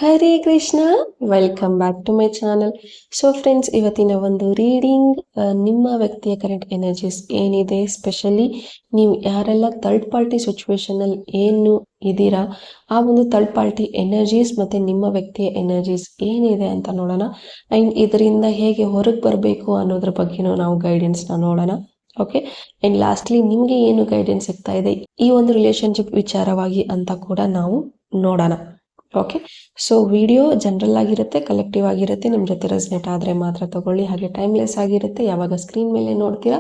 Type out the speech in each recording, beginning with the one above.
Hare Krishna, welcome back to my channel. So friends, ಇವತ್ತಿನ ಒಂದು reading ನಿಮ್ಮ ವ್ಯಕ್ತಿಯ ಕರೆಂಟ್ ಎನರ್ಜೀಸ್ ಏನಿದೆ, ಸ್ಪೆಷಲಿ ನೀವು ಯಾರೆಲ್ಲ ಥರ್ಡ್ ಪಾರ್ಟಿ ಸಿಚುವೇಶನಲ್ಲಿ ಏನು ಇದ್ದೀರಾ, ಆ ಒಂದು ಥರ್ಡ್ ಪಾರ್ಟಿ ಎನರ್ಜೀಸ್ ಮತ್ತು ನಿಮ್ಮ ವ್ಯಕ್ತಿಯ ಎನರ್ಜೀಸ್ ಏನಿದೆ ಅಂತ ನೋಡೋಣ. ಆ್ಯಂಡ್ ಇದರಿಂದ ಹೇಗೆ ಹೊರಗೆ ಬರಬೇಕು ಅನ್ನೋದ್ರ ಬಗ್ಗೆನೂ ನಾವು ಗೈಡೆನ್ಸ್ನ ನೋಡೋಣ. ಓಕೆ. ಆ್ಯಂಡ್ ಲಾಸ್ಟ್ಲಿ ನಿಮಗೆ ಏನು ಗೈಡೆನ್ಸ್ ಸಿಗ್ತಾ ಇದೆ ಈ ಒಂದು ರಿಲೇಶನ್ಶಿಪ್ ವಿಚಾರವಾಗಿ ಅಂತ ಕೂಡ ನಾವು ನೋಡೋಣ. ಓಕೆ. ಸೊ ವಿಡಿಯೋ ಜನರಲ್ ಆಗಿರುತ್ತೆ, ಕಲೆಕ್ಟಿವ್ ಆಗಿರುತ್ತೆ. ನಿಮ್ಮ ಜೊತೆ ರೆಸನೇಟ್ ಆದರೆ ಮಾತ್ರ ತಗೊಳ್ಳಿ. ಹಾಗೆ ಟೈಮ್ಲೆಸ್ ಆಗಿರುತ್ತೆ. ಯಾವಾಗ ಸ್ಕ್ರೀನ್ ಮೇಲೆ ನೋಡ್ತೀರಾ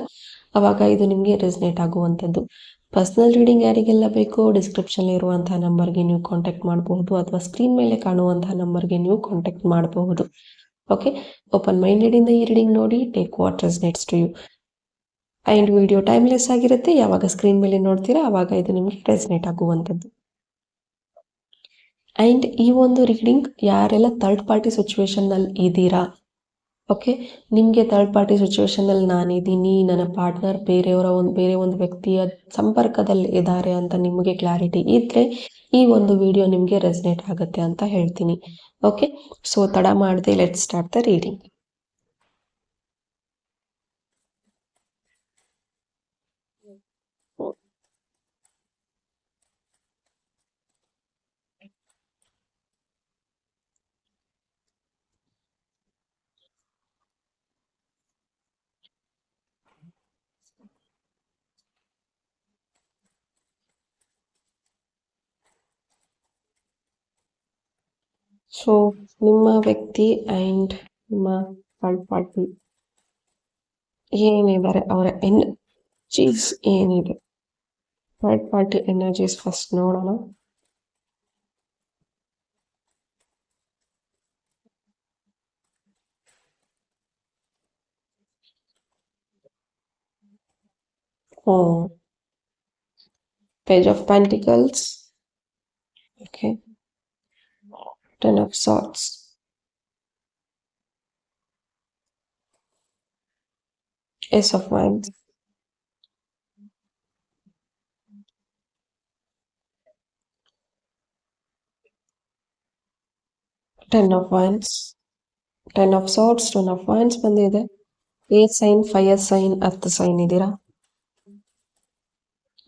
ಅವಾಗ ಇದು ನಿಮಗೆ ರೆಸನೇಟ್ ಆಗುವಂಥದ್ದು. ಪರ್ಸ್ನಲ್ ರೀಡಿಂಗ್ ಯಾರಿಗೆಲ್ಲ ಬೇಕೋ ಡಿಸ್ಕ್ರಿಪ್ಷನ್ ಇರುವಂತಹ ನಂಬರ್ಗೆ ನೀವು ಕಾಂಟ್ಯಾಕ್ಟ್ ಮಾಡಬಹುದು, ಅಥವಾ ಸ್ಕ್ರೀನ್ ಮೇಲೆ ಕಾಣುವಂತಹ ನಂಬರ್ಗೆ ನೀವು ಕಾಂಟ್ಯಾಕ್ಟ್ ಮಾಡಬಹುದು. ಓಕೆ. ಓಪನ್ ಮೈಂಡೆಡಿಂದ ಈ ರೀಡಿಂಗ್ ನೋಡಿ, take what resonates to you. And video timeless ಆಗಿರುತ್ತೆ. ಯಾವಾಗ ಸ್ಕ್ರೀನ್ ಮೇಲೆ ನೋಡ್ತೀರಾ ಅವಾಗ ಇದು ನಿಮಗೆ ರೆಸನೇಟ್ ಆಗುವಂಥದ್ದು. ಆ್ಯಂಡ್ ಈ ಒಂದು ರೀಡಿಂಗ್ ಯಾರೆಲ್ಲ ಥರ್ಡ್ ಪಾರ್ಟಿ ಸಿಚುವೇಶನ್ನಲ್ಲಿ ಇದ್ದೀರಾ, ಓಕೆ, ನಿಮಗೆ ಥರ್ಡ್ ಪಾರ್ಟಿ ಸಿಚುವೇಶನ್ನಲ್ಲಿ ನಾನಿದ್ದೀನಿ, ನನ್ನ ಪಾರ್ಟ್ನರ್ ಬೇರೆ ಒಂದು ವ್ಯಕ್ತಿಯ ಸಂಪರ್ಕದಲ್ಲಿ ಇದ್ದಾರೆ ಅಂತ ನಿಮಗೆ ಕ್ಲಾರಿಟಿ ಇದ್ದರೆ ಈ ಒಂದು ವಿಡಿಯೋ ನಿಮಗೆ ರೆಸನೇಟ್ ಆಗುತ್ತೆ ಅಂತ ಹೇಳ್ತೀನಿ. ಓಕೆ. ಸೊ ತಡ ಮಾಡದೆ let's start the reading. So ನಿಮ್ಮ ವ್ಯಕ್ತಿ ಆ್ಯಂಡ್ ನಿಮ್ಮ ಥರ್ಡ್ ಪಾರ್ಟಿ ಏನಿದ್ದಾರೆ, ಅವರ ಎನರ್ಜೀಸ್ ಏನಿದೆ, ಥರ್ಡ್ ಪಾರ್ಟಿ ಎನರ್ಜೀಸ್ ಫಸ್ಟ್ ನೋಡೋಣ. Page of Pentacles. Okay. Ten of Swords. Ace of Wands. Ten of Wands. Ten of Swords, Ten of Wands ಬಂದಿದೆ. Air sign, fire sign, earth sign ಇದೀರಾ.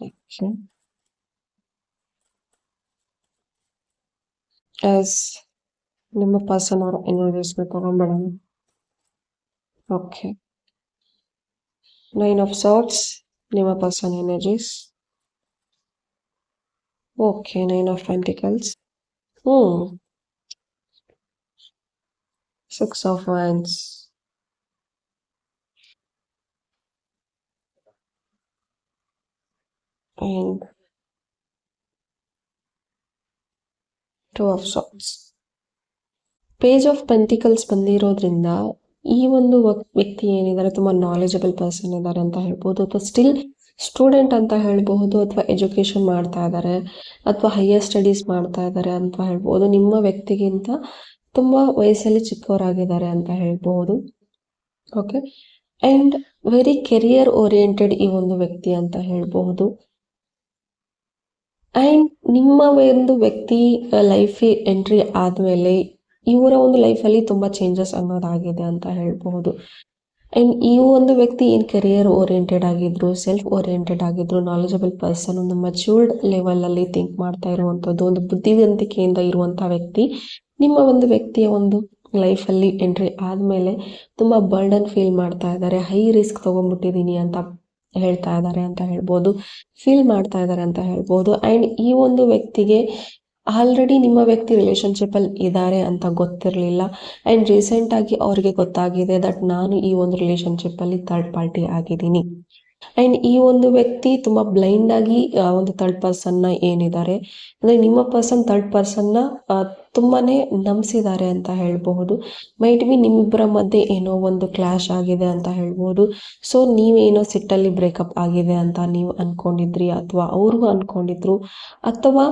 Okay. As ನಿಮ್ಮ person ಅವರ energies ತಗೊಂಡ್ಬಿಡೋಣ. Okay. Nine of Swords, ನಿಮ್ಮ person energies. Okay. Nine of Pentacles. Six of Wands. And Two of Swords. Page of Pentacles ಬಂದಿರೋದ್ರಿಂದ ಈ ಒಂದು ವ್ಯಕ್ತಿ ಏನಿದ್ದಾರೆ ತುಂಬ ನಾಲೆಜಬಲ್ ಪರ್ಸನ್ ಇದ್ದಾರೆ ಅಂತ ಹೇಳ್ಬೋದು, ಅಥವಾ ಸ್ಟಿಲ್ ಸ್ಟೂಡೆಂಟ್ ಅಂತ ಹೇಳ್ಬಹುದು, ಅಥವಾ ಎಜುಕೇಷನ್ ಮಾಡ್ತಾ ಇದ್ದಾರೆ, ಅಥವಾ ಹೈಯರ್ ಸ್ಟಡೀಸ್ ಮಾಡ್ತಾ ಇದ್ದಾರೆ ಅಂತ ಹೇಳ್ಬೋದು. ನಿಮ್ಮ ವ್ಯಕ್ತಿಗಿಂತ ತುಂಬ ವಯಸ್ಸಲ್ಲಿ ಚಿಕ್ಕವರಾಗಿದ್ದಾರೆ ಅಂತ ಹೇಳ್ಬೋದು. Okay. And very career oriented ಈ ಒಂದು ವ್ಯಕ್ತಿ ಅಂತ ಹೇಳ್ಬಹುದು. ಆ್ಯಂಡ್ ನಿಮ್ಮ ಒಂದು ವ್ಯಕ್ತಿ ಲೈಫ್ ಎಂಟ್ರಿ ಆದಮೇಲೆ ಇವರ ಒಂದು ಲೈಫಲ್ಲಿ ತುಂಬ ಚೇಂಜಸ್ ಅನ್ನೋದಾಗಿದೆ ಅಂತ ಹೇಳ್ಬಹುದು. ಆ್ಯಂಡ್ ಈ ಒಂದು ವ್ಯಕ್ತಿ ಏನು ಕೆರಿಯರ್ ಓರಿಯೆಂಟೆಡ್ ಆಗಿದ್ರು, ಸೆಲ್ಫ್ ಓರಿಯೆಂಟೆಡ್ ಆಗಿದ್ರು, ನಾಲೆಜಬಲ್ ಪರ್ಸನ್, ಒಂದು ಮೆಚ್ಯೂರ್ಡ್ ಲೆವೆಲಲ್ಲಿ ಥಿಂಕ್ ಮಾಡ್ತಾ ಇರುವಂಥದ್ದು, ಒಂದು ಬುದ್ಧಿವಂತಿಕೆಯಿಂದ ಇರುವಂಥ ವ್ಯಕ್ತಿ ನಿಮ್ಮ ಒಂದು ವ್ಯಕ್ತಿಯ ಒಂದು ಲೈಫಲ್ಲಿ ಎಂಟ್ರಿ ಆದಮೇಲೆ ತುಂಬ ಬರ್ಡನ್ ಫೀಲ್ ಮಾಡ್ತಾ ಇದ್ದಾರೆ, ಹೈ ರಿಸ್ಕ್ ತೊಗೊಂಡ್ಬಿಟ್ಟಿದ್ದೀನಿ ಅಂತ ಹೇಳ್ತಾ ಇದ್ದಾರೆ ಅಂತ ಹೇಳ್ಬೋದು, ಫೀಲ್ ಮಾಡ್ತಾ ಇದ್ದಾರೆ ಅಂತ ಹೇಳ್ಬೋದು. ಆ್ಯಂಡ್ ಈ ಒಂದು ವ್ಯಕ್ತಿಗೆ ಆಲ್ರೆಡಿ ನಿಮ್ಮ ವ್ಯಕ್ತಿ ರಿಲೇಷನ್ಶಿಪ್ಪಲ್ಲಿ ಇದ್ದಾರೆ ಅಂತ ಗೊತ್ತಿರಲಿಲ್ಲ. ಆ್ಯಂಡ್ ರೀಸೆಂಟಾಗಿ ಅವ್ರಿಗೆ ಗೊತ್ತಾಗಿದೆ ದಟ್ ನಾನು ಈ ಒಂದು ರಿಲೇಷನ್ಶಿಪ್ಪಲ್ಲಿ ಥರ್ಡ್ ಪಾರ್ಟಿ ಆಗಿದ್ದೀನಿ. ಆ್ಯಂಡ್ ಈ ಒಂದು ವ್ಯಕ್ತಿ ತುಂಬ ಬ್ಲೈಂಡಾಗಿ ಒಂದು ಥರ್ಡ್ ಪರ್ಸನ್ನ ಏನಿದ್ದಾರೆ ಅಂದರೆ ನಿಮ್ಮ ಪರ್ಸನ್ ಥರ್ಡ್ ಪರ್ಸನ್ನ ತುಂಬಾ ನಂಬಿಸಿದ್ದಾರೆ ಅಂತ ಹೇಳ್ಬಹುದು. ಮೈಟ್ ಬಿ ನಿಮ್ಮಿಬ್ಬರ ಮಧ್ಯೆ ಏನೋ ಒಂದು ಕ್ಲಾಶ್ ಆಗಿದೆ ಅಂತ ಹೇಳ್ಬೋದು. ಸೊ ನೀವೇನೋ ಸಿಟ್ಟಲ್ಲಿ ಬ್ರೇಕಪ್ ಆಗಿದೆ ಅಂತ ನೀವು ಅಂದ್ಕೊಂಡಿದ್ರಿ, ಅಥವಾ ಅವ್ರಿಗೂ ಅಂದ್ಕೊಂಡಿದ್ರು, ಅಥವಾ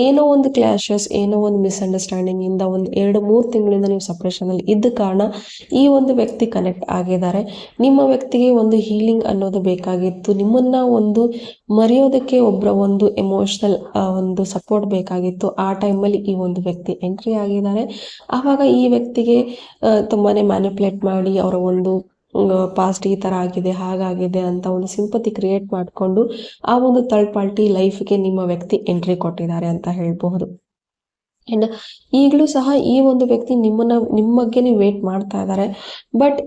ಏನೋ ಒಂದು ಕ್ಲಾಶಸ್, ಏನೋ ಒಂದು ಮಿಸ್ಅಂಡರ್ಸ್ಟ್ಯಾಂಡಿಂಗ್ ಇಂದ ಒಂದು 2-3 ತಿಂಗಳಿಂದ ನೀವು ಸಪ್ರೇಷನ್ ಅಲ್ಲಿ ಇದ್ದ ಕಾರಣ ಈ ಒಂದು ವ್ಯಕ್ತಿ ಕನೆಕ್ಟ್ ಆಗಿದ್ದಾರೆ. ನಿಮ್ಮ ವ್ಯಕ್ತಿಗೆ ಒಂದು ಹೀಲಿಂಗ್ ಅನ್ನೋದು ಬೇಕಾಗಿತ್ತು. ನಿಮ್ಮನ್ನ ಒಂದು ಮರೆಯೋದಕ್ಕೆ ಒಬ್ಬರ ಒಂದು ಎಮೋಷನಲ್ ಒಂದು ಸಪೋರ್ಟ್ ಬೇಕಾಗಿತ್ತು. ಆ ಟೈಮಲ್ಲಿ ಈ ಒಂದು ವ್ಯಕ್ತಿ ಎಂಟ್ರಿ ಆಗಿದ್ದಾರೆ. ಆವಾಗ ಈ ವ್ಯಕ್ತಿಗೆ ತುಂಬಾನೇ ಮ್ಯಾನಿಪುಲೇಟ್ ಮಾಡಿ ಅವರ ಒಂದು ಪಾಸ್ಟ್ ಈ ತರ ಆಗಿದೆ, ಹಾಗಾಗಿದೆ ಅಂತ ಒಂದು ಸಿಂಪತಿ ಕ್ರಿಯೇಟ್ ಮಾಡಿಕೊಂಡು ಆ ಒಂದು ಥರ್ಡ್ ಪಾರ್ಟಿ ಲೈಫ್ಗೆ ನಿಮ್ಮ ವ್ಯಕ್ತಿ ಎಂಟ್ರಿ ಕೊಟ್ಟಿದ್ದಾರೆ ಅಂತ ಹೇಳ್ಬಹುದು. ಅಂಡ್ ಈಗಲೂ ಸಹ ಈ ಒಂದು ವ್ಯಕ್ತಿ ನಿಮ್ಮ ಬಗ್ಗೆನೇ ವೇಟ್ ಮಾಡ್ತಾ ಇದ್ದಾರೆ. ಬಟ್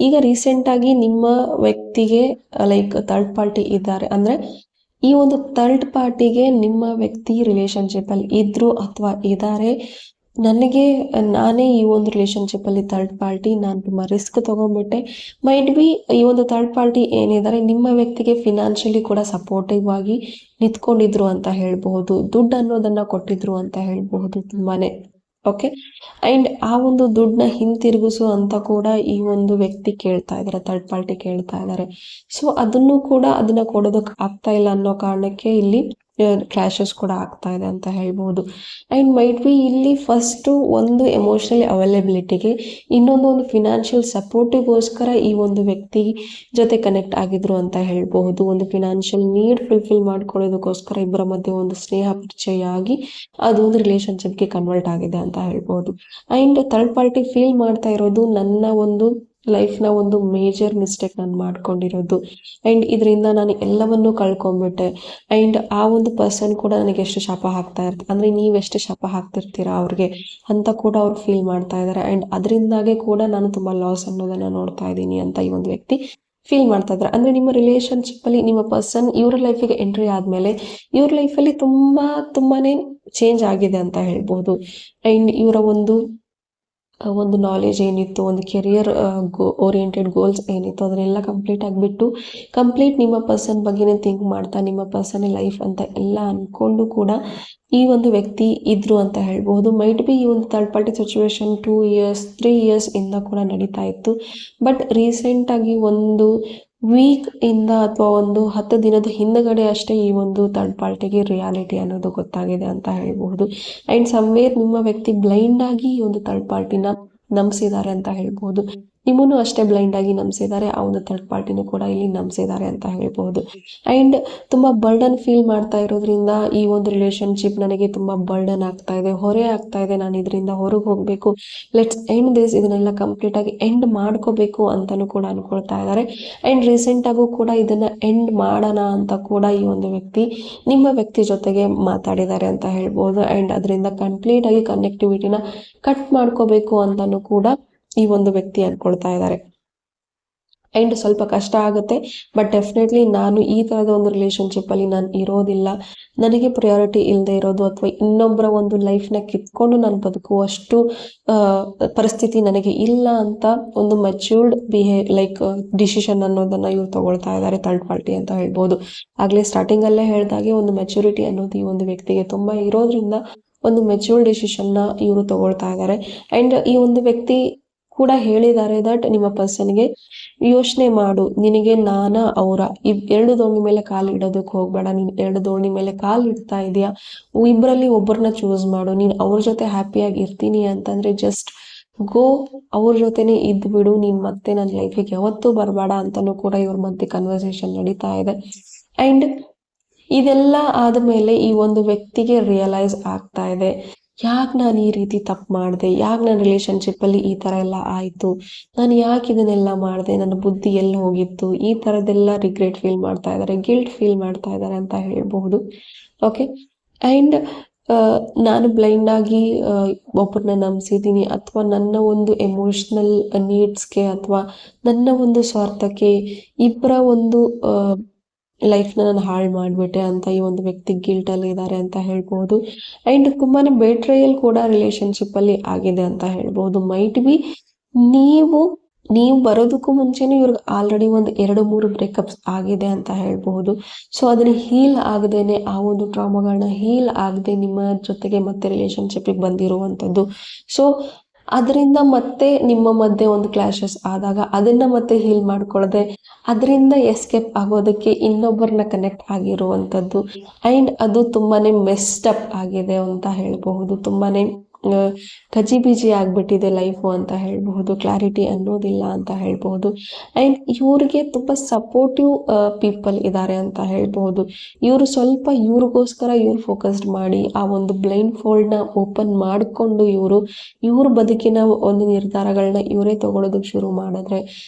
ಈಗ ರೀಸೆಂಟ್ ಆಗಿ ನಿಮ್ಮ ವ್ಯಕ್ತಿಗೆ ಲೈಕ್ ಥರ್ಡ್ ಪಾರ್ಟಿ ಇದ್ದಾರೆ ಅಂದ್ರೆ ಈ ಒಂದು ಥರ್ಡ್ ಪಾರ್ಟಿಗೆ ನಿಮ್ಮ ವ್ಯಕ್ತಿ ರಿಲೇಶನ್ಶಿಪ್ ಅಲ್ಲಿ ಇದ್ರು ಅಥವಾ ಇದ್ದಾರೆ. ನಾನೇ ಈ ಒಂದು ರಿಲೇಶನ್ಶಿಪ್ ಅಲ್ಲಿ ಥರ್ಡ್ ಪಾರ್ಟಿ, ನಾನು ತುಂಬಾ ರಿಸ್ಕ್ ತಗೊಂಡ್ಬಿಟ್ಟೆ. ಮೈಟ್ ಬಿ ಈ ಒಂದು ಥರ್ಡ್ ಪಾರ್ಟಿ ಏನಿದ್ದಾರೆ ನಿಮ್ಮ ವ್ಯಕ್ತಿಗೆ ಫಿನಾನ್ಷಿಯಲಿ ಕೂಡ ಸಪೋರ್ಟಿವ್ ಆಗಿ ನಿಂತ್ಕೊಂಡಿದ್ರು ಅಂತ ಹೇಳ್ಬಹುದು. ದುಡ್ಡು ಅನ್ನೋದನ್ನ ಕೊಟ್ಟಿದ್ರು ಅಂತ ಹೇಳ್ಬಹುದು ತುಂಬಾನೇ. ಓಕೆ, ಅಂಡ್ ಆ ಒಂದು ದುಡ್ಡನ್ನ ಹಿಂತಿರುಗಿಸು ಅಂತ ಕೂಡ ಈ ಒಂದು ವ್ಯಕ್ತಿ ಕೇಳ್ತಾ ಇದಾರೆ, ಥರ್ಡ್ ಪಾರ್ಟಿ ಕೇಳ್ತಾ ಇದ್ದಾರೆ. ಸೊ ಅದನ್ನ ಕೊಡೋದಕ್ಕೆ ಆಗ್ತಾ ಇಲ್ಲ ಅನ್ನೋ ಕಾರಣಕ್ಕೆ ಇಲ್ಲಿ ಕ್ಲಾಶಸ್ ಕೂಡ ಆಗ್ತಾ ಇದೆ ಅಂತ ಹೇಳ್ಬಹುದು. ಅಂಡ್ ಮೈಟ್ ಬಿ ಇಲ್ಲಿ ಫಸ್ಟ್ ಒಂದು ಎಮೋಷನಲಿ ಅವೈಲಬಿಲಿಟಿಗೆ, ಇನ್ನೊಂದು ಒಂದು ಫಿನಾನ್ಷಿಯಲ್ ಸಪೋರ್ಟಿಗೋಸ್ಕರ ಈ ಒಂದು ವ್ಯಕ್ತಿ ಜೊತೆ ಕನೆಕ್ಟ್ ಆಗಿದ್ರು ಅಂತ ಹೇಳ್ಬಹುದು. ಒಂದು ಫಿನಾನ್ಷಿಯಲ್ ನೀಡ್ ಫುಲ್ಫಿಲ್ ಮಾಡ್ಕೊಳ್ಳೋದಕ್ಕೋಸ್ಕರ ಇಬ್ಬರ ಮಧ್ಯೆ ಒಂದು ಸ್ನೇಹ ಪರಿಚಯ ಆಗಿ ಅದು ಒಂದು ರಿಲೇಶನ್ಶಿಪ್ಗೆ ಕನ್ವರ್ಟ್ ಆಗಿದೆ ಅಂತ ಹೇಳ್ಬಹುದು. ಅಂಡ್ ಥರ್ಡ್ ಪಾರ್ಟಿ ಫೀಲ್ ಮಾಡ್ತಾ ಇರೋದು ನನ್ನ ಒಂದು ಲೈಫ್ನ ಒಂದು ಮೇಜರ್ ಮಿಸ್ಟೇಕ್ ನಾನು ಮಾಡ್ಕೊಂಡಿರೋದು, ಅಂಡ್ ಇದರಿಂದ ನಾನು ಎಲ್ಲವನ್ನೂ ಕಳ್ಕೊಂಡ್ಬಿಟ್ಟೆ. ಅಂಡ್ ಆ ಒಂದು ಪರ್ಸನ್ ಕೂಡ ನನಗೆ ಎಷ್ಟು ಶಾಪ ಹಾಕ್ತಾ ಇರ್ತಾರೆ ಅಂದ್ರೆ ನೀವೆಷ್ಟು ಶಾಪ ಹಾಕ್ತಿರ್ತೀರಾ ಅವ್ರಿಗೆ ಅಂತ ಕೂಡ ಅವ್ರು ಫೀಲ್ ಮಾಡ್ತಾ ಇದ್ದಾರೆ. ಅಂಡ್ ಅದರಿಂದಾಗೆ ಕೂಡ ನಾನು ತುಂಬಾ ಲಾಸ್ ಅನ್ನೋದನ್ನ ನೋಡ್ತಾ ಇದ್ದೀನಿ ಅಂತ ಈ ಒಂದು ವ್ಯಕ್ತಿ ಫೀಲ್ ಮಾಡ್ತಾ ಇದ್ದಾರೆ. ಅಂದ್ರೆ ನಿಮ್ಮ ರಿಲೇಶನ್ಶಿಪ್ ಅಲ್ಲಿ ನಿಮ್ಮ ಪರ್ಸನ್ ಇವರ ಲೈಫಿಗೆ ಎಂಟ್ರಿ ಆದ್ಮೇಲೆ ಇವ್ರ ಲೈಫಲ್ಲಿ ತುಂಬಾನೇ ಚೇಂಜ್ ಆಗಿದೆ ಅಂತ ಹೇಳ್ಬಹುದು. ಅಂಡ್ ಇವರ ಒಂದು ನಾಲೆಜ್ ಏನಿತ್ತು, ಒಂದು ಕೆರಿಯರ್ ಓರಿಯೆಂಟೆಡ್ ಗೋಲ್ಸ್ ಏನಿತ್ತು ಅದನ್ನೆಲ್ಲ ಕಂಪ್ಲೀಟ್ ಆಗಿಬಿಟ್ಟು ಕಂಪ್ಲೀಟ್ ನಿಮ್ಮ ಪರ್ಸನ್ ಬಗ್ಗೆನೇ ಥಿಂಕ್ ಮಾಡ್ತಾ ನಿಮ್ಮ ಪರ್ಸನ್ ಲೈಫ್ ಅಂತ ಎಲ್ಲ ಅನ್ಕೊಂಡು ಕೂಡ ಈ ಒಂದು ವ್ಯಕ್ತಿ ಇದ್ರು ಅಂತ ಹೇಳ್ಬಹುದು. ಮೈಟ್ ಬಿ ಈ ಒಂದು third party situation 2 years 3 years ಇಂದ ಕೂಡ ನಡೀತಾ ಇತ್ತು. ಬಟ್ ರೀಸೆಂಟ್ ಆಗಿ ಒಂದು ವೀಕ್ ಇಂದ ಅಥವಾ ಒಂದು 10 ದಿನದ ಹಿಂದಗಡೆ ಅಷ್ಟೇ ಈ ಒಂದು ಥರ್ಡ್ ಪಾರ್ಟಿಗೆ ರಿಯಾಲಿಟಿ ಅನ್ನೋದು ಗೊತ್ತಾಗಿದೆ ಅಂತ ಹೇಳ್ಬಹುದು. ಅಂಡ್ ಸಮ್ವೇರ್ ನಿಮ್ಮ ವ್ಯಕ್ತಿ ಬ್ಲೈಂಡ್ ಆಗಿ ಈ ಒಂದು ಥರ್ಡ್ ಪಾರ್ಟಿನ ನಂಬಿಸಿದ್ದಾರೆ ಅಂತ ಹೇಳ್ಬಹುದು. ನಿಮ್ಮನ್ನು ಅಷ್ಟೇ ಬ್ಲೈಂಡ್ ಆಗಿ ನಂಬಿಸಿದ್ದಾರೆ, ಆ ಒಂದು ಥರ್ಡ್ ಪಾರ್ಟಿನೂ ಕೂಡ ಇಲ್ಲಿ ನಂಬಿಸಿದ್ದಾರೆ ಅಂತ ಹೇಳ್ಬಹುದು. ಅಂಡ್ ತುಂಬಾ ಬರ್ಡನ್ ಫೀಲ್ ಮಾಡ್ತಾ ಇರೋದ್ರಿಂದ ಈ ಒಂದು ರಿಲೇಶನ್ಶಿಪ್ ನನಗೆ ತುಂಬಾ ಬರ್ಡನ್ ಆಗ್ತಾ ಇದೆ, ಹೊರೆ ಆಗ್ತಾ ಇದೆ, ನಾನು ಇದರಿಂದ ಹೊರಗೆ ಹೋಗ್ಬೇಕು, ಲೆಟ್ಸ್ ಎಂಡ್ ದಿಸ್, ಇದನ್ನೆಲ್ಲ ಕಂಪ್ಲೀಟ್ ಆಗಿ ಎಂಡ್ ಮಾಡ್ಕೋಬೇಕು ಅಂತಾನು ಕೂಡ ಅನ್ಕೊಳ್ತಾ ಇದ್ದಾರೆ. ಅಂಡ್ ರೀಸೆಂಟ್ ಆಗು ಕೂಡ ಇದನ್ನ ಎಂಡ್ ಮಾಡೋಣ ಅಂತ ಕೂಡ ಈ ಒಂದು ವ್ಯಕ್ತಿ ನಿಮ್ಮ ವ್ಯಕ್ತಿ ಜೊತೆಗೆ ಮಾತಾಡಿದ್ದಾರೆ ಅಂತ ಹೇಳ್ಬಹುದು. ಅಂಡ್ ಅದರಿಂದ ಕಂಪ್ಲೀಟ್ ಆಗಿ ಕನೆಕ್ಟಿವಿಟಿನ ಕಟ್ ಮಾಡ್ಕೋಬೇಕು ಅಂತಾನು ಕೂಡ ಈ ಒಂದು ವ್ಯಕ್ತಿ ಅನ್ಕೊಳ್ತಾ ಇದ್ದಾರೆ. ಅಂಡ್ ಸ್ವಲ್ಪ ಕಷ್ಟ ಆಗುತ್ತೆ, ಬಟ್ ಡೆಫಿನೆಟ್ಲಿ ನಾನು ಈ ತರದ ಒಂದು ರಿಲೇಶನ್ಶಿಪ್ ಅಲ್ಲಿ ನಾನು ಇರೋದಿಲ್ಲ, ನನಗೆ ಪ್ರಯಾರಿಟಿ ಇಲ್ಲದೆ ಇರೋದು ಅಥವಾ ಇನ್ನೊಬ್ಬರ ಒಂದು ಲೈಫ್ನ ಕಿತ್ಕೊಂಡು ನಾನು ಬದುಕುವಷ್ಟು ಪರಿಸ್ಥಿತಿ ನನಗೆ ಇಲ್ಲ ಅಂತ ಒಂದು ಮೆಚ್ಯೂರ್ಡ್ ಡಿಸಿಷನ್ ಅನ್ನೋದನ್ನ ಇವ್ರು ತಗೊಳ್ತಾ ಇದ್ದಾರೆ ಥರ್ಡ್ ಪಾರ್ಟಿ ಅಂತ ಹೇಳ್ಬೋದು. ಆಗ್ಲೇ ಸ್ಟಾರ್ಟಿಂಗ್ ಅಲ್ಲೇ ಹೇಳ್ದಾಗೆ ಒಂದು ಮೆಚುರಿಟಿ ಅನ್ನೋದು ಈ ಒಂದು ವ್ಯಕ್ತಿಗೆ ತುಂಬಾ ಇರೋದ್ರಿಂದ ಒಂದು ಮೆಚ್ಯೂರ್ಡ್ ಡಿಸಿಷನ್ ನ ಇವರು ತಗೊಳ್ತಾ ಇದ್ದಾರೆ. ಅಂಡ್ ಈ ಒಂದು ವ್ಯಕ್ತಿ ಕೂಡ ಹೇಳಿದ್ದಾರೆ ದಟ್ ನಿಮ್ಮ ಪರ್ಸನ್ಗೆ ಯೋಚನೆ ಮಾಡು, ನಿನಗೆ ಅವರ ಎರಡು ದೋಣಿ ಮೇಲೆ ಕಾಲು ಇಡೋದಕ್ಕೆ ಹೋಗ್ಬೇಡ, ನೀನ್ 2 ದೋಣಿ ಮೇಲೆ ಕಾಲು ಇಡ್ತಾ ಇದೀಯಾ, ಇಬ್ಬರಲ್ಲಿ ಒಬ್ಬರನ್ನ ಚೂಸ್ ಮಾಡು, ನೀನ್ ಅವ್ರ ಜೊತೆ ಹ್ಯಾಪಿಯಾಗಿ ಇರ್ತೀನಿ ಅಂತಂದ್ರೆ ಜಸ್ಟ್ ಗೋ, ಅವ್ರ ಜೊತೆನೆ ಇದ್ ಬಿಡು, ನೀನ್ ಮತ್ತೆ ನನ್ನ ಲೈಫಿಗೆ ಯಾವತ್ತೂ ಬರಬೇಡ ಅಂತಾನು ಕೂಡ ಇವ್ರ ಮಧ್ಯೆ ಕನ್ವರ್ಸೇಷನ್ ನಡೀತಾ ಇದೆ. ಅಂಡ್ ಇದೆಲ್ಲ ಆದ್ಮೇಲೆ ಈ ಒಂದು ವ್ಯಕ್ತಿಗೆ ರಿಯಲೈಸ್ ಆಗ್ತಾ ಇದೆ, ಯಾಕೆ ನಾನು ಈ ರೀತಿ ತಪ್ಪು ಮಾಡಿದೆ, ಯಾಕೆ ನನ್ನ ರಿಲೇಶನ್ಶಿಪ್ ಅಲ್ಲಿ ಈ ತರ ಎಲ್ಲ ಆಯ್ತು, ನಾನು ಯಾಕೆ ಇದನ್ನೆಲ್ಲ ಮಾಡಿದೆ, ನನ್ನ ಬುದ್ಧಿ ಎಲ್ಲಿ ಹೋಗಿತ್ತು, ಈ ತರದೆಲ್ಲ ರಿಗ್ರೆಟ್ ಫೀಲ್ ಮಾಡ್ತಾ ಇದ್ದಾರೆ, ಗಿಲ್ಟ್ ಫೀಲ್ ಮಾಡ್ತಾ ಇದ್ದಾರೆ ಅಂತ ಹೇಳ್ಬಹುದು. ಓಕೆ, ಅಂಡ್ ನಾನು ಬ್ಲೈಂಡ್ ಆಗಿ ಒಬ್ಬರನ್ನ ನಂಬಿಸಿದ್ದೀನಿ ಅಥವಾ ನನ್ನ ಒಂದು ಎಮೋಷನಲ್ ನೀಡ್ಸ್ಗೆ ಅಥವಾ ನನ್ನ ಒಂದು ಸ್ವಾರ್ಥಕ್ಕೆ ಇಬ್ಬರ ಒಂದು ಲೈಫ್ನ ನಾನು ಹಾಳು ಮಾಡಿಬಿಟ್ಟೆ ಅಂತ ಈ ಒಂದು ವ್ಯಕ್ತಿ ಗಿಲ್ಟ್ ಅಲ್ಲಿ ಇದ್ದಾರೆ ಅಂತ ಹೇಳ್ಬಹುದು. ಅಂಡ್ ತುಂಬಾನೇ ಬೇಟ್ರೇಯಲ್ ಕೂಡ ರಿಲೇಶನ್ಶಿಪ್ ಅಲ್ಲಿ ಆಗಿದೆ ಅಂತ ಹೇಳ್ಬಹುದು. ಮೈಟ್ ಬಿ ನೀವು ಬರೋದಕ್ಕೂ ಮುಂಚೆನೆ ಇವ್ರಿಗೆ ಆಲ್ರೆಡಿ ಒಂದು 2-3 ಬ್ರೇಕಪ್ಸ್ ಆಗಿದೆ ಅಂತ ಹೇಳ್ಬಹುದು. ಸೊ ಅದನ್ನ ಹೀಲ್ ಆಗದೇನೆ, ಆ ಒಂದು ಟ್ರಾಮಾಗಳನ್ನ ಹೀಲ್ ಆಗದೆ ನಿಮ್ಮ ಜೊತೆಗೆ ಮತ್ತೆ ರಿಲೇಶನ್ಶಿಪ್ ಬಂದಿರುವಂತದ್ದು. ಸೊ ಅದರಿಂದ ಮತ್ತೆ ನಿಮ್ಮ ಮಧ್ಯೆ ಒಂದು ಕ್ಲಾಶಸ್ ಆದಾಗ ಅದನ್ನ ಮತ್ತೆ ಹೀಲ್ ಮಾಡ್ಕೊಳ್ಳದೆ ಅದರಿಂದ ಎಸ್ಕೇಪ್ ಆಗೋದಕ್ಕೆ ಇನ್ನೊಬ್ಬರನ್ನ ಕನೆಕ್ಟ್ ಆಗಿರುವಂಥದ್ದು ಆ್ಯಂಡ್ ಅದು ತುಂಬಾನೇ ಮೆಸ್ಡ್ ಅಪ್ ಆಗಿದೆ ಅಂತ ಹೇಳ್ಬಹುದು. ತುಂಬಾನೇ ಗಜಿಬಿಜಿ ಆಗ್ಬಿಟ್ಟಿದೆ ಲೈಫು ಅಂತ ಹೇಳ್ಬಹುದು. ಕ್ಲಾರಿಟಿ ಅನ್ನೋದಿಲ್ಲ ಅಂತ ಹೇಳ್ಬಹುದು. ಆ್ಯಂಡ್ ಇವ್ರಿಗೆ ತುಂಬ ಸಪೋರ್ಟಿವ್ ಪೀಪಲ್ ಇದ್ದಾರೆ ಅಂತ ಹೇಳ್ಬಹುದು. ಇವರು ಸ್ವಲ್ಪ ಇವ್ರಿಗೋಸ್ಕರ ಇವ್ರು ಫೋಕಸ್ಡ್ ಮಾಡಿ ಆ ಒಂದು ಬ್ಲೈಂಡ್ ಫೋಲ್ಡ್ನ ಓಪನ್ ಮಾಡಿಕೊಂಡು ಇವ್ರ ಬದುಕಿನ ಒಂದು ನಿರ್ಧಾರಗಳನ್ನ ಇವರೇ ತಗೊಳ್ಳೋದಕ್ಕೆ ಶುರು ಮಾಡಿದ್ರೆ,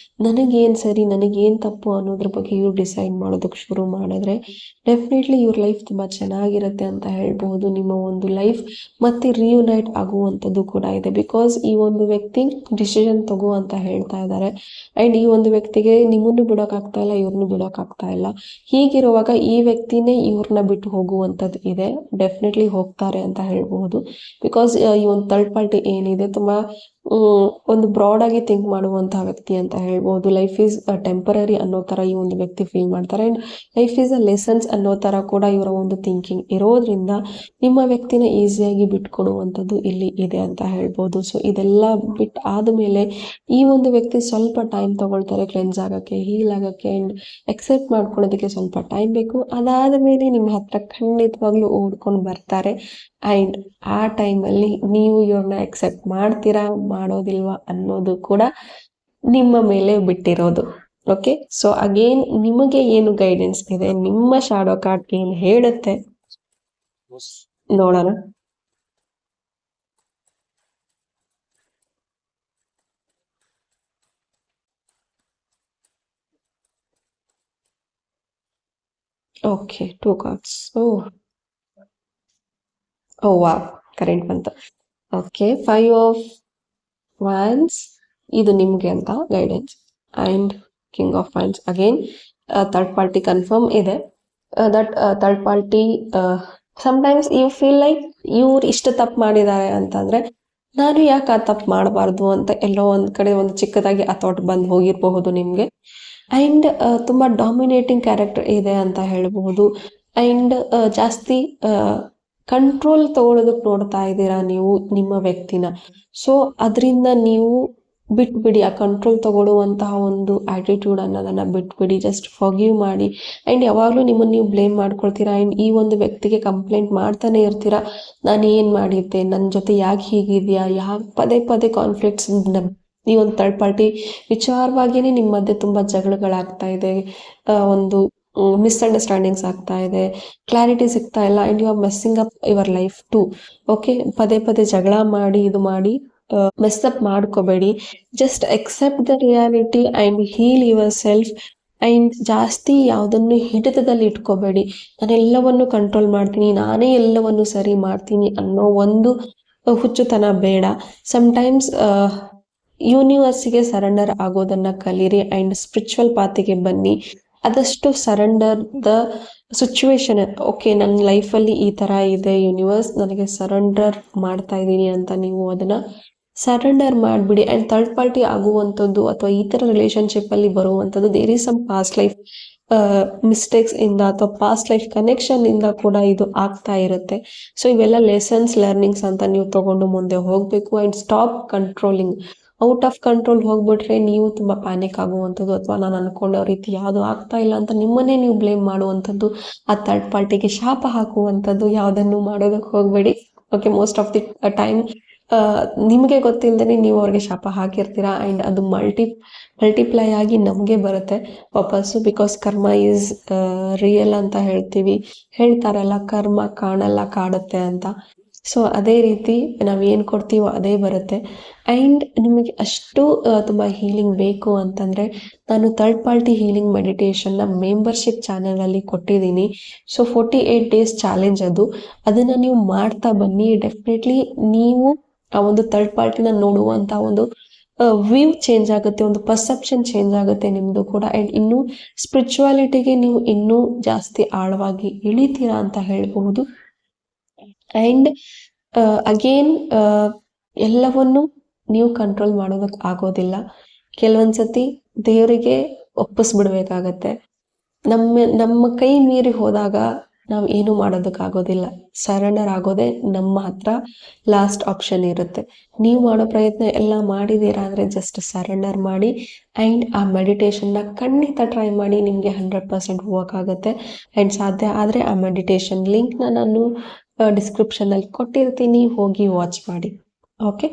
ನನಗೇನು ಸರಿ ನನಗೇನು ತಪ್ಪು ಅನ್ನೋದ್ರ ಬಗ್ಗೆ ಇವ್ರು ಡಿಸೈಡ್ ಮಾಡೋದಕ್ಕೆ ಶುರು ಮಾಡಿದ್ರೆ ಡೆಫಿನೆಟ್ಲಿ ಇವ್ರ ಲೈಫ್ ತುಂಬ ಚೆನ್ನಾಗಿರುತ್ತೆ ಅಂತ ಹೇಳ್ಬಹುದು. ನಿಮ್ಮ ಒಂದು ಲೈಫ್ ಮತ್ತೆ ರಿಯುನೈಟ್ ಆಗುವಂಥದ್ದು ಕೂಡ ಇದೆ. ಬಿಕಾಸ್ ಈ ಒಂದು ವ್ಯಕ್ತಿ ಡಿಸಿಷನ್ ತಗೋ ಅಂತ ಹೇಳ್ತಾ ಇದ್ದಾರೆ ಆ್ಯಂಡ್ ಈ ಒಂದು ವ್ಯಕ್ತಿಗೆ ನಿಮ್ಮನ್ನು ಬಿಡೋಕ್ಕಾಗ್ತಾ ಇಲ್ಲ, ಇವ್ರನ್ನೂ ಬಿಡೋಕ್ಕಾಗ್ತಾ ಇಲ್ಲ. ಹೀಗಿರುವಾಗ ಈ ವ್ಯಕ್ತಿನೇ ಇವ್ರನ್ನ ಬಿಟ್ಟು ಹೋಗುವಂಥದ್ದು ಇದೆ. ಡೆಫಿನೆಟ್ಲಿ ಹೋಗ್ತಾರೆ ಅಂತ ಹೇಳ್ಬಹುದು. ಬಿಕಾಸ್ ಈ ಒಂದು ಥರ್ಡ್ ಪಾರ್ಟಿ ಏನಿದೆ ತುಂಬ ಒಂದು ಬ್ರಾಡ್ ಆಗಿ ಥಿಂಕ್ ಮಾಡುವಂತಹ ವ್ಯಕ್ತಿ ಅಂತ ಹೇಳ್ಬೋದು. ಲೈಫ್ ಈಸ್ ಟೆಂಪರರಿ ಅನ್ನೋ ಥರ ಈ ಒಂದು ವ್ಯಕ್ತಿ ಫೀಲ್ ಮಾಡ್ತಾರೆ and life is a lessons ಅನ್ನೋ ಥರ ಕೂಡ ಇವರ ಒಂದು ಥಿಂಕಿಂಗ್ ಇರೋದ್ರಿಂದ ನಿಮ್ಮ ವ್ಯಕ್ತಿನ ಈಸಿಯಾಗಿ ಬಿಟ್ಕೊಡುವಂಥದ್ದು ಇಲ್ಲಿ ಇದೆ ಅಂತ ಹೇಳ್ಬೋದು. ಸೊ ಇದೆಲ್ಲ ಬಿಟ್ಟು ಆದಮೇಲೆ ಈ ಒಂದು ವ್ಯಕ್ತಿ ಸ್ವಲ್ಪ ಟೈಮ್ ತಗೊಳ್ತಾರೆ ಕ್ಲೆನ್ಸ್ ಆಗೋಕ್ಕೆ, ಹೀಲ್ ಆಗೋಕ್ಕೆ ಆ್ಯಂಡ್ ಎಕ್ಸೆಪ್ಟ್ ಮಾಡ್ಕೊಳ್ಳೋದಕ್ಕೆ ಸ್ವಲ್ಪ ಟೈಮ್ ಬೇಕು. ಅದಾದ ಮೇಲೆ ನಿಮ್ಮ ಹತ್ರ ಖಂಡಿತವಾಗ್ಲೂ ಓಡ್ಕೊಂಡು ಬರ್ತಾರೆ ಆ್ಯಂಡ್ ಆ ಟೈಮಲ್ಲಿ ನೀವು ಇವ್ರನ್ನ ಎಕ್ಸೆಪ್ಟ್ ಮಾಡ್ತೀರಾ ಮಾಡೋದಿಲ್ವಾ ಅನ್ನೋದು ಕೂಡ ನಿಮ್ಮ ಮೇಲೆ ಬಿಟ್ಟಿರೋದು. ಓಕೆ, ಸೊ ಅಗೇನ್ ನಿಮಗೆ ಏನು ಗೈಡೆನ್ಸ್ ಇದೆ, ನಿಮ್ಮ ಶಾಡೋ ಕಾರ್ಡ್ ಏನು ಹೇಳುತ್ತೆ ನೋಡೋಣ. Okay, 2 cards. Oh wow, current ಬಂತು. ಓಕೆ, 5 ಆಫ್ ವ್ಯಾನ್ಸ್ ಇದು ನಿಮಗೆ ಅಂತ guidance and king of wands. Again third party confirm ಇದೆ. That third party sometimes you feel like ಇವ್ರು ಇಷ್ಟು ತಪ್ಪು ಮಾಡಿದ್ದಾರೆ ಅಂತಂದರೆ ನಾನು ಯಾಕೆ ಆ ತಪ್ಪು ಮಾಡಬಾರ್ದು ಅಂತ ಎಲ್ಲೋ ಒಂದು ಕಡೆ ಒಂದು ಚಿಕ್ಕದಾಗಿ ಆ ಥಾಟ್ ಬಂದು ಹೋಗಿರಬಹುದು ನಿಮಗೆ. ಆ್ಯಂಡ್ ತುಂಬ ಡಾಮಿನೇಟಿಂಗ್ ಕ್ಯಾರೆಕ್ಟರ್ ಇದೆ ಅಂತ ಹೇಳಬಹುದು. ಆ್ಯಂಡ್ ಜಾಸ್ತಿ ಕಂಟ್ರೋಲ್ ತಗೊಳ್ಳೋದಕ್ಕೆ ನೋಡ್ತಾ ಇದ್ದೀರಾ ನೀವು ನಿಮ್ಮ ವ್ಯಕ್ತಿನ. ಸೊ ಅದರಿಂದ ನೀವು ಬಿಟ್ಬಿಡಿ, ಆ ಕಂಟ್ರೋಲ್ ತಗೊಳ್ಳುವಂತಹ ಒಂದು ಆ್ಯಟಿಟ್ಯೂಡ್ ಅನ್ನೋದನ್ನು ಬಿಟ್ಬಿಡಿ. ಜಸ್ಟ್ ಫಾರ್ಗಿವ್ ಮಾಡಿ ಆ್ಯಂಡ್ ಯಾವಾಗಲೂ ನಿಮ್ಮನ್ನು ನೀವು ಬ್ಲೇಮ್ ಮಾಡ್ಕೊಳ್ತೀರಾ ಆ್ಯಂಡ್ ಈ ಒಂದು ವ್ಯಕ್ತಿಗೆ ಕಂಪ್ಲೇಂಟ್ ಮಾಡ್ತಾನೆ ಇರ್ತೀರಾ. ನಾನು ಏನು ಮಾಡಿದ್ದೆ, ನನ್ನ ಜೊತೆ ಯಾಕೆ ಹೀಗಿದೆಯಾ, ಪದೇ ಪದೇ ಕಾನ್ಫ್ಲಿಕ್ಟ್ಸ್ ಈ ಒಂದು ಥರ್ಡ್ ಪಾರ್ಟಿ ವಿಚಾರವಾಗಿಯೇ ನಿಮ್ಮ ಮಧ್ಯೆ ತುಂಬ ಜಗಳಗಳಾಗ್ತಾ ಇದೆ, ಒಂದು ಮಿಸ್ಅಂಡರ್ಸ್ಟ್ಯಾಂಡಿಂಗ್ಸ್ ಆಗ್ತಾ ಇದೆ, ಕ್ಲಾರಿಟಿ ಸಿಗ್ತಾ ಇಲ್ಲ and you are messing up your life too. Okay, ಪದೇ ಪದೇ ಜಗಳ ಮಾಡಿ ಇದು ಮಾಡಿ ಮೆಸ್ಅಪ್ ಮಾಡ್ಕೋಬೇಡಿ. Just accept the reality and heal yourself and ಜಾಸ್ತಿ ಯಾವುದನ್ನು ಹಿಡಿತದಲ್ಲಿ ಇಟ್ಕೋಬೇಡಿ. ನಾನೆಲ್ಲವನ್ನು ಕಂಟ್ರೋಲ್ ಮಾಡ್ತೀನಿ, ನಾನೇ ಎಲ್ಲವನ್ನು ಸರಿ ಮಾಡ್ತೀನಿ ಅನ್ನೋ ಒಂದು ಹುಚ್ಚುತನ ಬೇಡ. ಸಮ್ಟೈಮ್ಸ್ ಯೂನಿವರ್ಸಿಗೆ ಸರೆಂಡರ್ ಆಗೋದನ್ನು ಕಲೀರಿ ಆ್ಯಂಡ್ ಸ್ಪಿರಿಚುವಲ್ ಪಾತಿಗೆ ಬನ್ನಿ. ಆದಷ್ಟು ಸರೆಂಡರ್ ದ ಸಿಚುವೇಶನ್. ಓಕೆ, ನನ್ನ ಲೈಫಲ್ಲಿ ಈ ಥರ ಇದೆ, ಯೂನಿವರ್ಸ್ ನನಗೆ ಸರೆಂಡರ್ ಮಾಡ್ತಾ ಇದ್ದೀನಿ ಅಂತ ನೀವು ಅದನ್ನು ಸರೆಂಡರ್ ಮಾಡಿಬಿಡಿ. ಆ್ಯಂಡ್ ಥರ್ಡ್ ಪಾರ್ಟಿ ಆಗುವಂಥದ್ದು ಅಥವಾ ಈ ಥರ ರಿಲೇಷನ್ಶಿಪ್ಪಲ್ಲಿ ಬರುವಂಥದ್ದು there is some past life mistakes ಇಂದ ಅಥವಾ ಪಾಸ್ಟ್ ಲೈಫ್ ಕನೆಕ್ಷನ್ ಇಂದ ಕೂಡ ಇದು ಆಗ್ತಾ ಇರುತ್ತೆ. ಸೊ ಇವೆಲ್ಲ ಲೆಸನ್ಸ್ ಲರ್ನಿಂಗ್ಸ್ ಅಂತ ನೀವು ತಗೊಂಡು ಮುಂದೆ ಹೋಗಬೇಕು and stop controlling. Out of control ಹೋಗ್ಬಿಟ್ರೆ ನೀವು ತುಂಬ ಪ್ಯಾನಿಕ್ ಆಗುವಂಥದ್ದು ಅಥವಾ ನಾನು ಅನ್ಕೊಳ್ಳೋ ರೀತಿ ಯಾವುದು ಆಗ್ತಾ ಇಲ್ಲ ಅಂತ ನಿಮ್ಮನ್ನೇ ನೀವು ಬ್ಲೇಮ್ ಮಾಡುವಂಥದ್ದು, ಆ ಥರ್ಡ್ ಪಾರ್ಟಿಗೆ ಶಾಪ ಹಾಕುವಂಥದ್ದು ಯಾವುದನ್ನು ಮಾಡೋದಕ್ಕೆ ಹೋಗಬೇಡಿ. Okay, most of the time ನಿಮಗೆ ಗೊತ್ತಿಲ್ಲದೇ ನೀವು ಅವ್ರಿಗೆ ಶಾಪ ಹಾಕಿರ್ತೀರಾ ಆ್ಯಂಡ್ ಅದು ಮಲ್ಟಿಪ್ಲೈ ಆಗಿ ನಮಗೆ ಬರುತ್ತೆ ವಾಪಸ್ಸು. ಬಿಕಾಸ್ ಕರ್ಮ ಈಸ್ ರಿಯಲ್ ಅಂತ ಹೇಳ್ತಾರಲ್ಲ, ಕರ್ಮ ಕಾಣಲ್ಲ ಕಾಡುತ್ತೆ ಅಂತ. ಸೊ ಅದೇ ರೀತಿ ನಾವೇನು ಕೊಡ್ತೀವೋ ಅದೇ ಬರುತ್ತೆ. ಆ್ಯಂಡ್ ನಿಮಗೆ ಅಷ್ಟು ತುಂಬ ಹೀಲಿಂಗ್ ಬೇಕು ಅಂತಂದರೆ ನಾನು ಥರ್ಡ್ ಪಾರ್ಟಿ ಹೀಲಿಂಗ್ ಮೆಡಿಟೇಷನ್ನ ಮೆಂಬರ್ಶಿಪ್ ಚಾನಲಲ್ಲಿ ಕೊಟ್ಟಿದ್ದೀನಿ. ಸೊ 48 ಡೇಸ್ ಚಾಲೆಂಜ್ ಅದನ್ನು ನೀವು ಮಾಡ್ತಾ ಬನ್ನಿ. ಡೆಫಿನೆಟ್ಲಿ ನೀವು ಆ ಒಂದು ಥರ್ಡ್ ಪಾರ್ಟಿನ ನೋಡುವಂಥ ಒಂದು ವ್ಯೂ ಚೇಂಜ್ ಆಗುತ್ತೆ, ಒಂದು ಪರ್ಸೆಪ್ಷನ್ ಚೇಂಜ್ ಆಗುತ್ತೆ ನಿಮ್ಮದು ಕೂಡ. ಆ್ಯಂಡ್ ಇನ್ನೂ ಸ್ಪಿರಿಚುವಾಲಿಟಿಗೆ ನೀವು ಇನ್ನೂ ಜಾಸ್ತಿ ಆಳವಾಗಿ ಇಳಿತೀರಾ ಅಂತ ಹೇಳಬಹುದು. ಆ್ಯಂಡ್ ಅಗೇನ್ ಎಲ್ಲವನ್ನು ನೀವು ಕಂಟ್ರೋಲ್ ಮಾಡೋದಕ್ಕೆ ಆಗೋದಿಲ್ಲ. ಕೆಲವೊಂದ್ಸತಿ ದೇವರಿಗೆ ಒಪ್ಪಿಸ್ಬಿಡ್ಬೇಕಾಗತ್ತೆ. ನಮ್ಮ ಕೈ ಮೀರಿ ಹೋದಾಗ ನಾವು ಏನು ಮಾಡೋದಕ್ಕಾಗೋದಿಲ್ಲ. ಸರೆಂಡರ್ ಆಗೋದೇ ನಮ್ಮ ಹತ್ರ ಲಾಸ್ಟ್ ಆಪ್ಷನ್ ಇರುತ್ತೆ. ನೀವು ಮಾಡೋ ಪ್ರಯತ್ನ ಎಲ್ಲ ಮಾಡಿದ್ದೀರಾ ಅಂದರೆ ಜಸ್ಟ್ ಸರೆಂಡರ್ ಮಾಡಿ ಆ್ಯಂಡ್ ಆ ಮೆಡಿಟೇಷನ್ನ ಖಂಡಿತ ಟ್ರೈ ಮಾಡಿ. ನಿಮಗೆ 100% ವರ್ಕ್ ಆಗುತ್ತೆ. ಆ್ಯಂಡ್ ಸಾಧ್ಯ ಆದರೆ ಆ ಮೆಡಿಟೇಷನ್ ಲಿಂಕ್ನ ನಾನು ಡಿಸ್ಕ್ರಿಪ್ಷನಲ್ಲಿ ಕೊಟ್ಟಿರ್ತೀನಿ, ಹೋಗಿ ವಾಚ್ ಮಾಡಿ. Okay,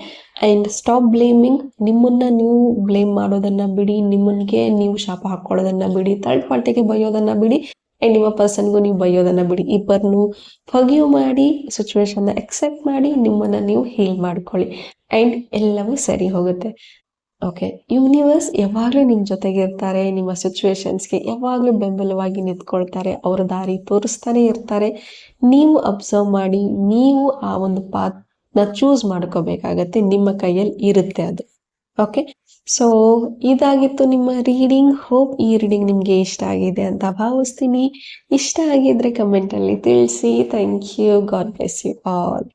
and stop blaming. ನಿಮ್ಮನ್ನು ನೀವು ಬ್ಲೇಮ್ ಮಾಡೋದನ್ನು ಬಿಡಿ, ನಿಮ್ಮನ್ಗೆ ನೀವು ಶಾಪ ಹಾಕ್ಕೊಳ್ಳೋದನ್ನು ಬಿಡಿ, ಥರ್ಡ್ ಪಾರ್ಟಿಗೆ ಬೈಯೋದನ್ನು ಬಿಡಿ, ಆ್ಯಂಡ್ ನಿಮ್ಮ ಪರ್ಸನ್ಗೂ ನೀವು ಬೈಯೋದನ್ನು ಬಿಡಿ. ಇಬ್ಬರನ್ನು ಫರ್ಗಿವ್ ಮಾಡಿ, ಸಿಚುವೇಶನ್ನ ಎಕ್ಸೆಪ್ಟ್ ಮಾಡಿ, ನಿಮ್ಮನ್ನು ನೀವು ಹೀಲ್ ಮಾಡ್ಕೊಳ್ಳಿ ಆ್ಯಂಡ್ ಎಲ್ಲವೂ ಸರಿ ಹೋಗುತ್ತೆ. ಓಕೆ, ಯೂನಿವರ್ಸ್ ಯಾವಾಗಲೂ ನಿಮ್ಮ ಜೊತೆಗೆ ಇರ್ತಾರೆ. ನಿಮ್ಮ ಸಿಚುವೇಶನ್ಸ್ಗೆ ಯಾವಾಗಲೂ ಬೆಂಬಲವಾಗಿ ನಿಂತ್ಕೊಳ್ತಾರೆ. ಅವರ ದಾರಿ ತೋರಿಸ್ತಾನೆ ಇರ್ತಾರೆ. ನೀವು ಅಬ್ಸರ್ವ್ ಮಾಡಿ, ನೀವು ಆ ಒಂದು ಪಾತ್ನ ಚೂಸ್ ಮಾಡ್ಕೋಬೇಕಾಗತ್ತೆ. ನಿಮ್ಮ ಕೈಯಲ್ಲಿ ಇರುತ್ತೆ ಅದು. ಓಕೆ, ಸೊ ಇದಾಗಿತ್ತು ನಿಮ್ಮ ರೀಡಿಂಗ್. ಹೋಪ್ ಈ ರೀಡಿಂಗ್ ನಿಮಗೆ ಇಷ್ಟ ಆಗಿದೆ ಅಂತ ಭಾವಿಸ್ತೀನಿ. ಇಷ್ಟ ಆಗಿದ್ರೆ ಕಮೆಂಟಲ್ಲಿ ತಿಳಿಸಿ. Thank you. God bless you all.